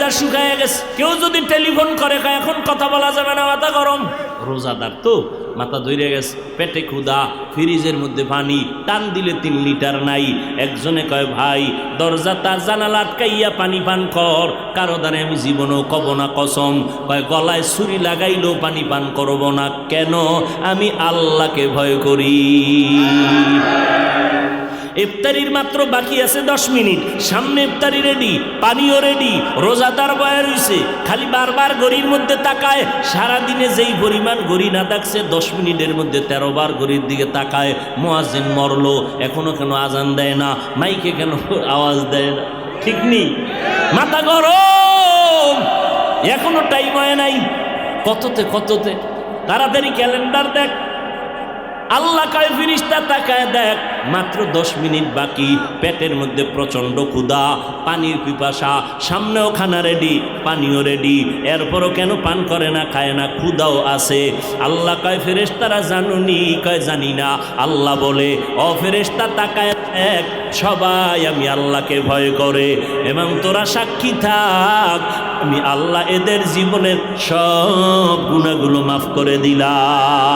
কলিজা শুকায় গেছে। কেউ যদি টেলিফোন করে কয় এখন কথা বলা যাবে না, মাথা গরম। রোজাদার তো মাথা ধরে গেছে, পেটে ক্ষুধা, ফ্রিজের মধ্যে পানি, টান দিলে 3 লিটার নাই। একজনে কয় ভাই দরজা তার জানালা আটকাইয়া পানি পান কর। কারো দ্বারা আমি জীবনেও কব না কসম। কয় গলায় ছুরি লাগাইলেও পানি পান করব না। কেন? আমি আল্লাহকে ভয় করি। ইফতারির মাত্র বাকি আছে 10 মিনিট, সামনে ইফতারি রেডি, পানিও রেডি, রোজাদার বয়া রইছে, খালি বারবার ঘড়ির মধ্যে তাকায়। সারাদিনে যেই পরিমাণ ঘড়ি না দেখছে 10 মিনিটের মধ্যে 13 বার ঘড়ির দিকে তাকায়। মুয়াজ্জিন মরলো, এখনো কেন আজান দেয় না, মাইকে কেন আওয়াজ দেয় না? ঠিক নেই, মাথা গরম, এখনো টাইম হয় নাই। কততে তাড়াতাড়ি ক্যালেন্ডার দেখ। আল্লাহ কয় ফেরেশতা তাকায় দেখ, মাত্র 10 মিনিট বাকি। পেটের মধ্যে প্রচণ্ড ক্ষুধা, পানির পিপাসা, সামনেও খানা রেডি, পানিও রেডি, এরপরও কেন পান করে না, খায় না, ক্ষুধাও আছে। আল্লাহ কয় ফেরেশতারা জানুনি? কয় জানি না। আল্লাহ বলে ও ফেরেশতা তাকায় দেখ, সবাই আমি আল্লাহকে ভয় করে, এবং তোরা সাক্ষী থাক আমি আল্লাহ এদের জীবনের সব গুনাহগুলো মাফ করে দিলাম।